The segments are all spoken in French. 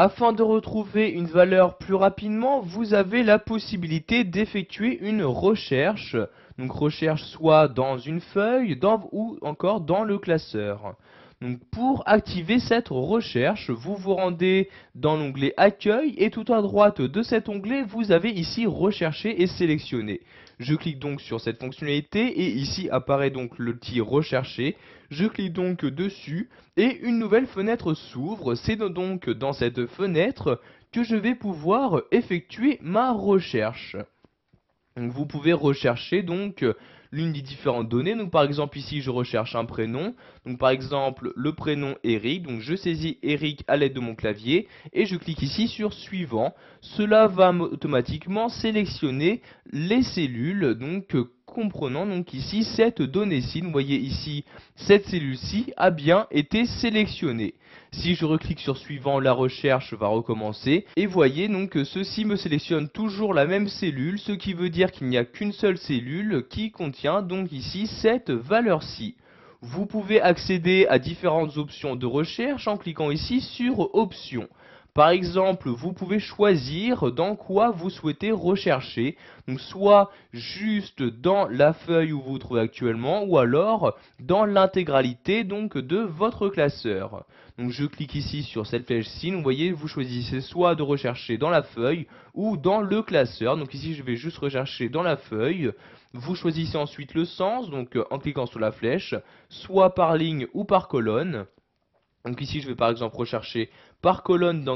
Afin de retrouver une valeur plus rapidement, vous avez la possibilité d'effectuer une recherche. Donc recherche soit dans une feuille ou encore dans le classeur. Donc pour activer cette recherche, vous vous rendez dans l'onglet Accueil et tout à droite de cet onglet, vous avez ici Rechercher et sélectionner. Je clique donc sur cette fonctionnalité et ici apparaît donc le petit Rechercher. Je clique donc dessus et une nouvelle fenêtre s'ouvre. C'est donc dans cette fenêtre que je vais pouvoir effectuer ma recherche. Donc vous pouvez rechercher donc l'une des différentes données. Donc par exemple ici je recherche un prénom. Donc par exemple le prénom Eric. Donc je saisis Eric à l'aide de mon clavier et je clique ici sur suivant. Cela va automatiquement sélectionner les cellules donc comprenant donc ici cette donnée-ci. Vous voyez ici cette cellule-ci a bien été sélectionnée. Si je reclique sur suivant, la recherche va recommencer. Et voyez donc que ceci me sélectionne toujours la même cellule, ce qui veut dire qu'il n'y a qu'une seule cellule qui contient donc ici cette valeur-ci. Vous pouvez accéder à différentes options de recherche en cliquant ici sur Options. Par exemple, vous pouvez choisir dans quoi vous souhaitez rechercher, donc soit juste dans la feuille où vous vous trouvez actuellement, ou alors dans l'intégralité donc de votre classeur. Donc je clique ici sur cette flèche-ci, vous voyez, vous choisissez soit de rechercher dans la feuille ou dans le classeur. Donc ici je vais juste rechercher dans la feuille. Vous choisissez ensuite le sens, donc en cliquant sur la flèche, soit par ligne ou par colonne. Donc ici je vais par exemple rechercher par colonne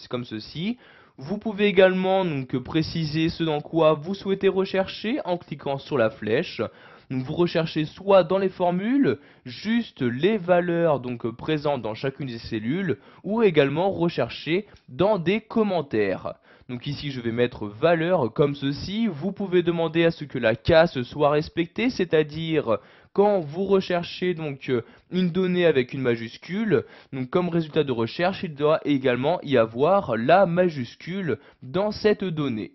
comme ceci. Vous pouvez également donc préciser ce dans quoi vous souhaitez rechercher en cliquant sur la flèche. Donc vous recherchez soit dans les formules, juste les valeurs donc présentes dans chacune des cellules, ou également rechercher dans des commentaires. Donc ici je vais mettre valeur comme ceci. Vous pouvez demander à ce que la casse soit respectée, c'est-à-dire quand vous recherchez donc une donnée avec une majuscule, donc comme résultat de recherche, il doit également y avoir la majuscule dans cette donnée.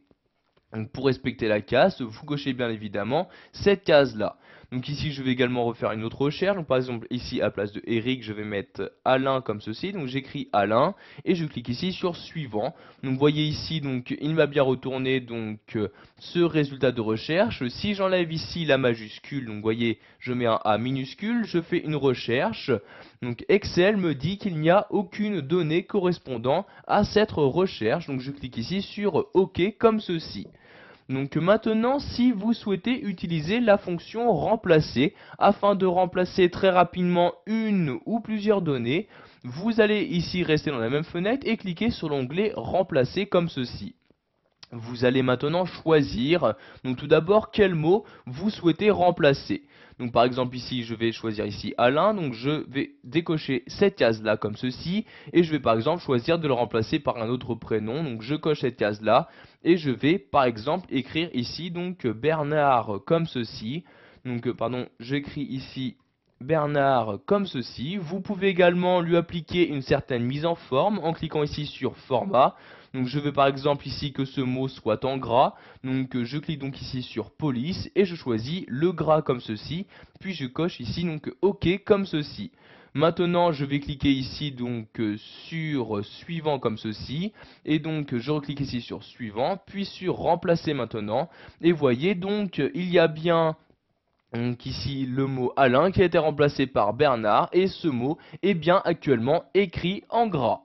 Donc pour respecter la casse, vous cochez bien évidemment cette case-là. Donc ici, je vais également refaire une autre recherche. Donc par exemple, ici, à place de Eric, je vais mettre Alain comme ceci. Donc j'écris Alain et je clique ici sur Suivant. Donc vous voyez ici, donc il m'a bien retourné donc ce résultat de recherche. Si j'enlève ici la majuscule, donc vous voyez, je mets un A minuscule, je fais une recherche. Donc Excel me dit qu'il n'y a aucune donnée correspondant à cette recherche. Donc je clique ici sur OK comme ceci. Donc maintenant, si vous souhaitez utiliser la fonction remplacer, afin de remplacer très rapidement une ou plusieurs données, vous allez ici rester dans la même fenêtre et cliquer sur l'onglet remplacer comme ceci. Vous allez maintenant choisir, donc tout d'abord, quel mot vous souhaitez remplacer. Donc par exemple ici, je vais choisir ici Alain, donc je vais décocher cette case-là comme ceci, et je vais par exemple choisir de le remplacer par un autre prénom, donc je coche cette case-là, et je vais par exemple écrire ici donc Bernard comme ceci, donc pardon, j'écris ici Bernard comme ceci. Vous pouvez également lui appliquer une certaine mise en forme en cliquant ici sur format. Donc je veux par exemple ici que ce mot soit en gras. Donc je clique donc ici sur police et je choisis le gras comme ceci. Puis je coche ici donc OK comme ceci. Maintenant je vais cliquer ici donc sur suivant comme ceci. Et donc je reclique ici sur suivant. Puis sur remplacer maintenant. Et voyez donc il y a bien donc ici le mot Alain qui a été remplacé par Bernard et ce mot est bien actuellement écrit en gras.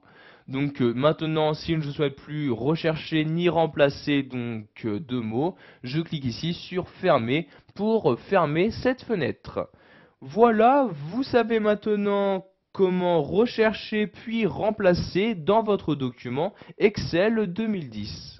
Donc maintenant si je ne souhaite plus rechercher ni remplacer donc deux mots, je clique ici sur fermer pour fermer cette fenêtre. Voilà, vous savez maintenant comment rechercher puis remplacer dans votre document Excel 2010.